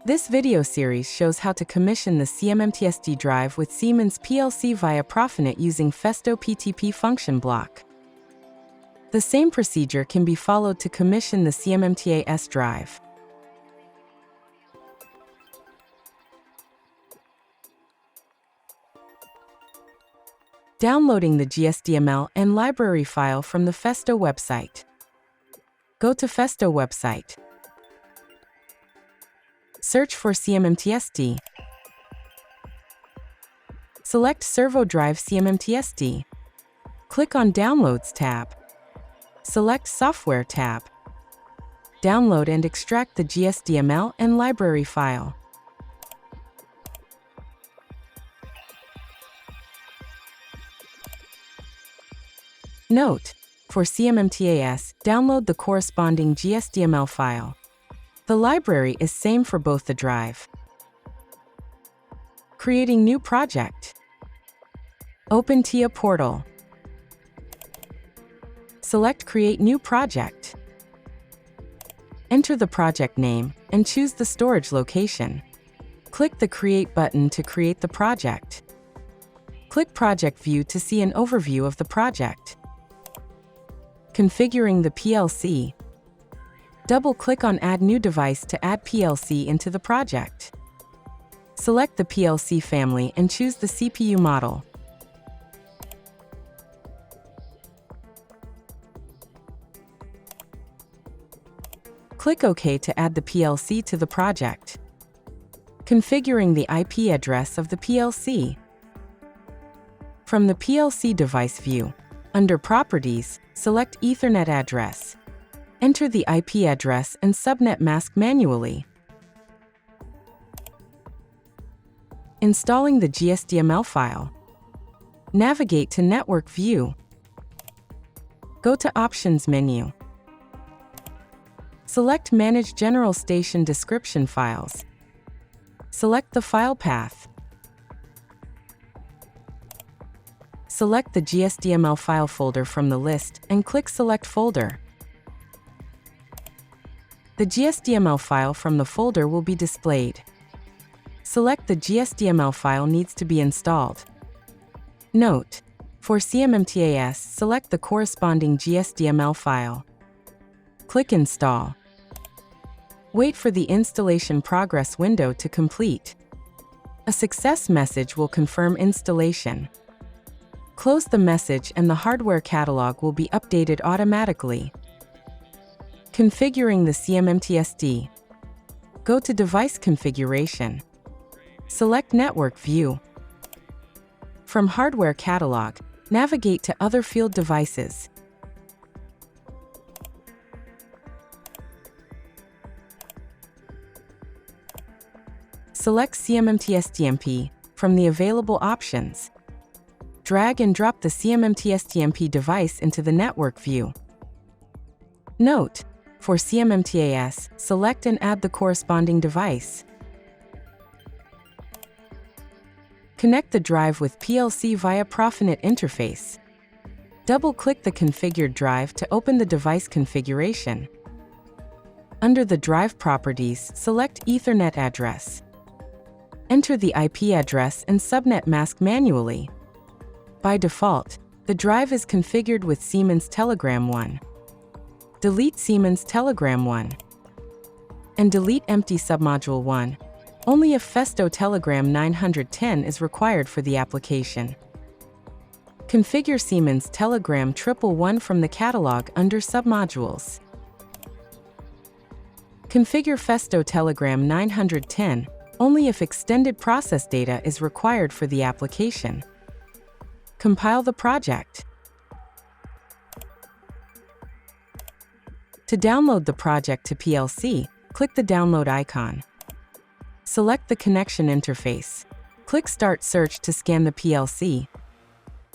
This video series shows how to commission the CMMT-ST drive with Siemens PLC via Profinet using Festo PTP function block. The same procedure can be followed to commission the CMMT-AS drive. Downloading the GSDML and library file from the Festo website. Go to Festo website. Search for CMMT-ST. Select Servo Drive CMMT-ST. Click on Downloads tab. Select Software tab. Download and extract the GSDML and library file. Note: for CMMT-AS, download the corresponding GSDML file. The library is same for both the drive. Creating new project. Open TIA portal. Select Create New Project. Enter the project name and choose the storage location. Click the Create button to create the project. Click Project View to see an overview of the project. Configuring the PLC. Double-click on Add New Device to add PLC into the project. Select the PLC family and choose the CPU model. Click OK to add the PLC to the project. Configuring the IP address of the PLC. From the PLC device view, under Properties, select Ethernet address. Enter the IP address and subnet mask manually. Installing the GSDML file. Navigate to Network View. Go to Options menu. Select Manage General Station Description Files. Select the file path. Select the GSDML file folder from the list and click Select Folder. The GSDML file from the folder will be displayed. Select the GSDML file needs to be installed. Note: for CMMT-AS, select the corresponding GSDML file. Click Install. Wait for the installation progress window to complete. A success message will confirm installation. Close the message and the hardware catalog will be updated automatically. Configuring the CMMT-ST. Go to Device Configuration. Select Network View. From Hardware Catalog, navigate to Other Field Devices. Select CMMT-ST-MP from the available options. Drag and drop the CMMT-ST-MP device into the network view. Note: for CMMT-AS, select and add the corresponding device. Connect the drive with PLC via Profinet interface. Double-click the configured drive to open the device configuration. Under the drive properties, select Ethernet address. Enter the IP address and subnet mask manually. By default, the drive is configured with Siemens Telegram 1. Delete Siemens Telegram 1. And delete empty submodule 1, only if Festo Telegram 910 is required for the application. Configure Siemens Telegram 111 from the catalog under Submodules. Configure Festo Telegram 910 only if extended process data is required for the application. Compile the project. To download the project to PLC, click the download icon. Select the connection interface. Click Start Search to scan the PLC.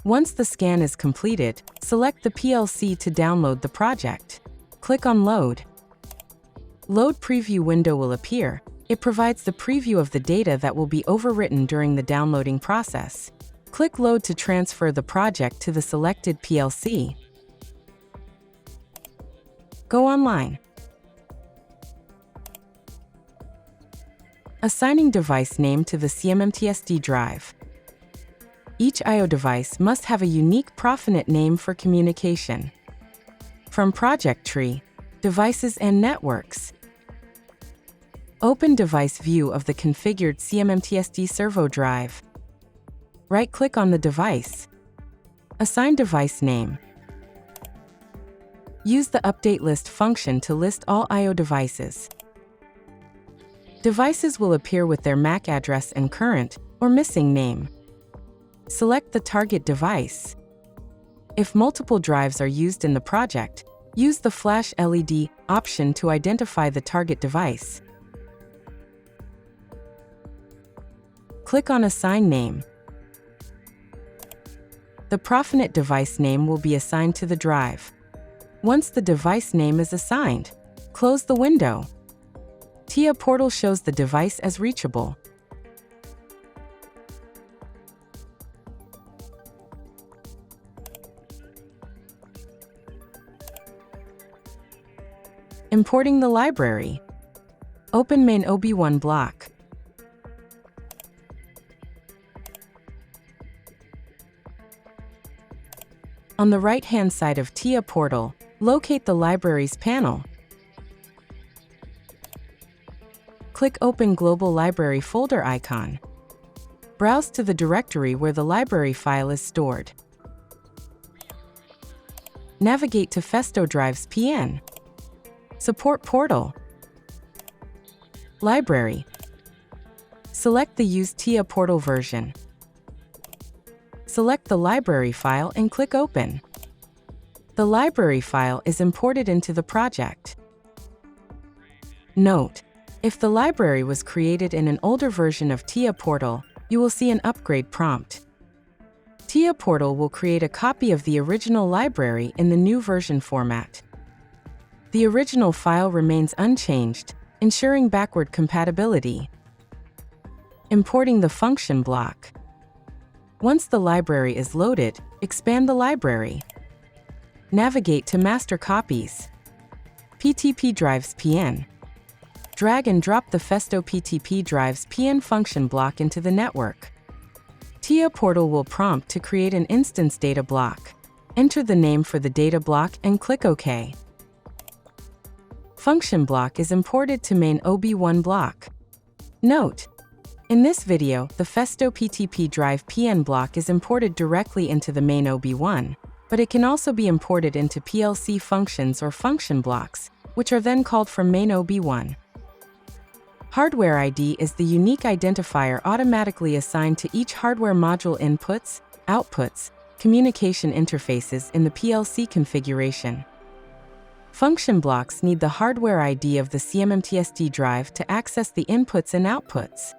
Once the scan is completed, select the PLC to download the project. Click on Load. Load Preview window will appear. It provides the preview of the data that will be overwritten during the downloading process. Click Load to transfer the project to the selected PLC. Go online. Assigning device name to the CMMT-ST drive. Each I/O device must have a unique Profinet name for communication. From Project Tree, Devices and Networks. Open device view of the configured CMMT-ST Servo drive. Right-click on the device. Assign device name. Use the Update List function to list all I/O devices. Devices will appear with their MAC address and current or missing name. Select the target device. If multiple drives are used in the project, use the Flash LED option to identify the target device. Click on Assign Name. The Profinet device name will be assigned to the drive. Once the device name is assigned, close the window. TIA Portal shows the device as reachable. Importing the library. Open main OB1 block. On the right-hand side of TIA Portal, locate the Libraries panel. Click Open Global Library folder icon. Browse to the directory where the library file is stored. Navigate to Festo Drives PN. Support Portal. Library. Select the Use TIA Portal version. Select the library file and click Open. The library file is imported into the project. Note: if the library was created in an older version of TIA Portal, you will see an upgrade prompt. TIA Portal will create a copy of the original library in the new version format. The original file remains unchanged, ensuring backward compatibility. Importing the function block. Once the library is loaded, expand the library. Navigate to Master Copies. PTP Drives PN. Drag and drop the Festo PTP Drives PN function block into the network. TIA Portal will prompt to create an instance data block. Enter the name for the data block and click OK. Function block is imported to main OB1 block. Note: in this video, the Festo PTP Drive PN block is imported directly into the main OB1, but it can also be imported into PLC functions or function blocks, which are then called from main OB1. Hardware ID is the unique identifier automatically assigned to each hardware module inputs, outputs, communication interfaces in the PLC configuration. Function blocks need the hardware ID of the CMMT-ST drive to access the inputs and outputs.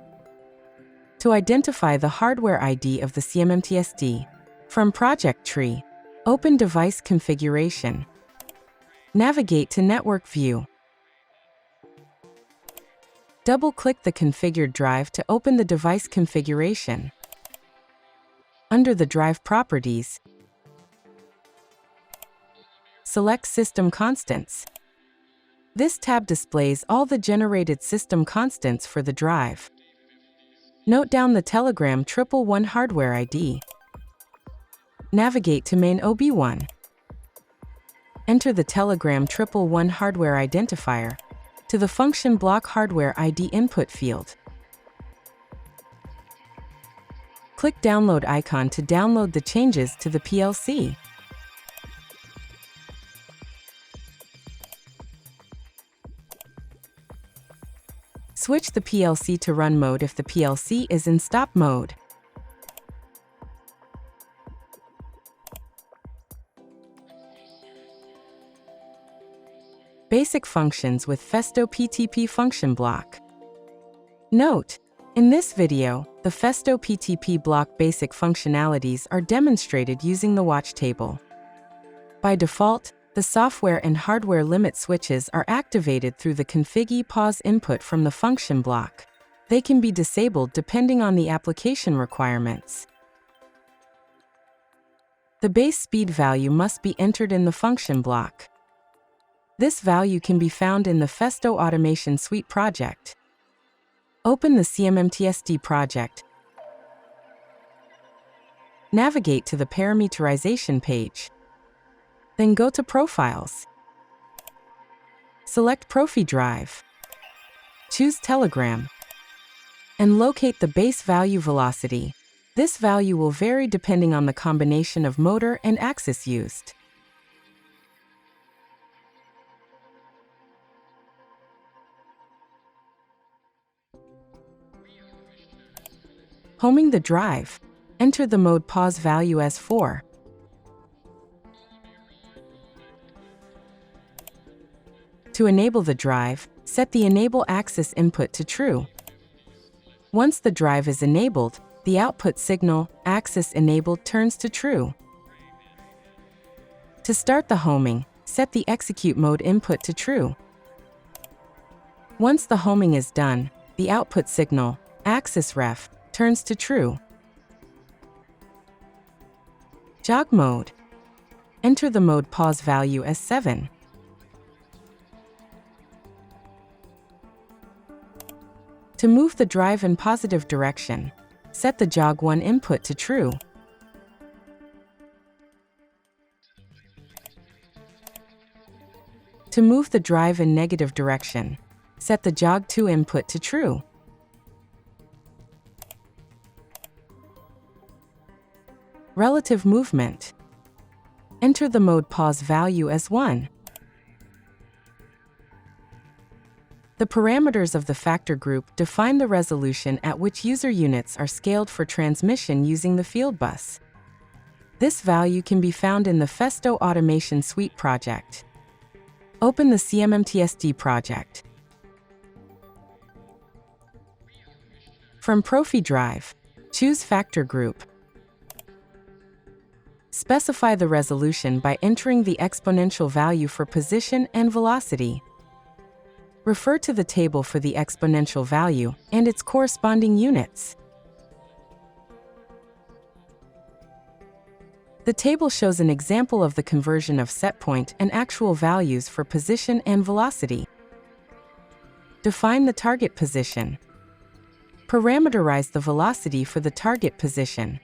To identify the hardware ID of the CMMT-ST, from Project Tree, open Device Configuration. Navigate to Network View. Double-click the configured drive to open the device configuration. Under the drive properties, select System Constants. This tab displays all the generated system constants for the drive. Note down the Telegram 111 hardware ID. Navigate to main OB1. Enter the Telegram 111 hardware identifier to the function block hardware ID input field. Click Download icon to download the changes to the PLC. Switch the PLC to run mode if the PLC is in stop mode. Basic functions with Festo PTP function block. Note: in this video, the Festo PTP block basic functionalities are demonstrated using the watch table. By default, the software and hardware limit switches are activated through the config-pause input from the function block. They can be disabled depending on the application requirements. The base speed value must be entered in the function block. This value can be found in the Festo Automation Suite project. Open the CMMT-ST project. Navigate to the parameterization page. Then go to Profiles. Select Profi Drive. Choose Telegram. And locate the base value velocity. This value will vary depending on the combination of motor and axis used. Homing the drive. Enter the mode pause value as 4. To enable the drive, set the enable axis input to true. Once the drive is enabled, the output signal, axis enabled, turns to true. To start the homing, set the execute mode input to true. Once the homing is done, the output signal, axis ref, turns to true. Jog mode. Enter the mode pause value as 7. To move the drive in positive direction, set the jog 1 input to true. To move the drive in negative direction, set the jog 2 input to true. Relative movement. Enter the mode pause value as 1. The parameters of the factor group define the resolution at which user units are scaled for transmission using the field bus. This value can be found in the Festo Automation Suite project. Open the CMMT-ST project. From Profi Drive, choose Factor Group. Specify the resolution by entering the exponential value for position and velocity. Refer to the table for the exponential value and its corresponding units. The table shows an example of the conversion of setpoint and actual values for position and velocity. Define the target position. Parameterize the velocity for the target position.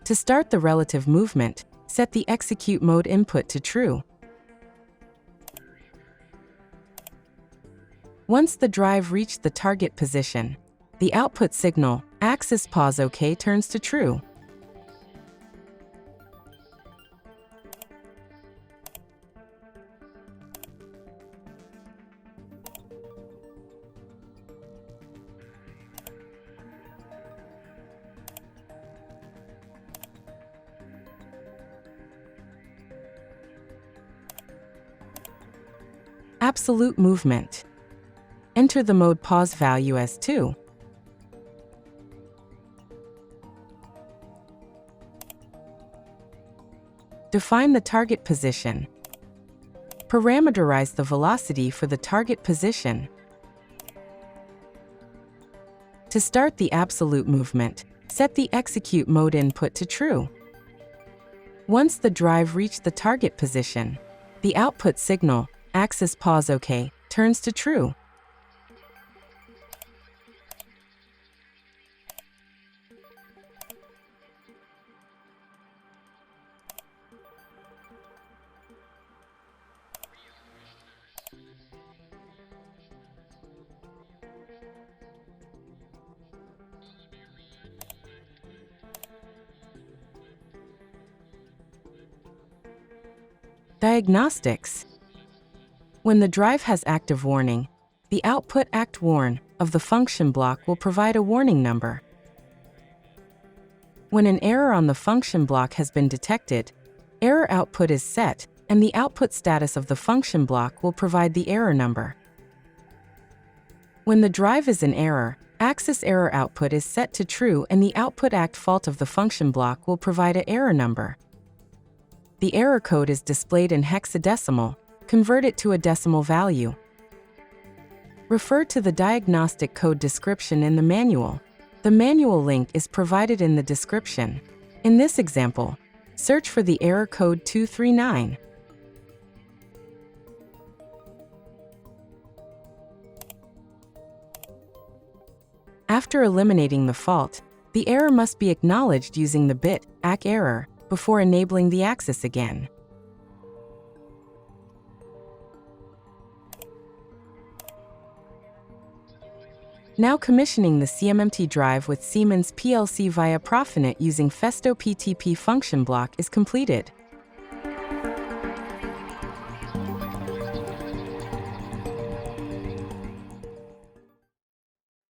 To start the relative movement, set the execute mode input to true. Once the drive reached the target position, the output signal, axis pause OK, turns to true. Absolute movement. Enter the mode pause value as 2. Define the target position. Parameterize the velocity for the target position. To start the absolute movement, set the execute mode input to true. Once the drive reached the target position, the output signal, axis pause OK, turns to true. Diagnostics. When the drive has active warning, the output act warn of the function block will provide a warning number. When an error on the function block has been detected, error output is set, and the output status of the function block will provide the error number. When the drive is in error, axis error output is set to true and the output act fault of the function block will provide an error number. The error code is displayed in hexadecimal. Convert it to a decimal value. Refer to the diagnostic code description in the manual. The manual link is provided in the description. In this example, search for the error code 239. After eliminating the fault, the error must be acknowledged using the bit ACK error before enabling the access again. Now commissioning the CMMT drive with Siemens PLC via Profinet using Festo PTP function block is completed.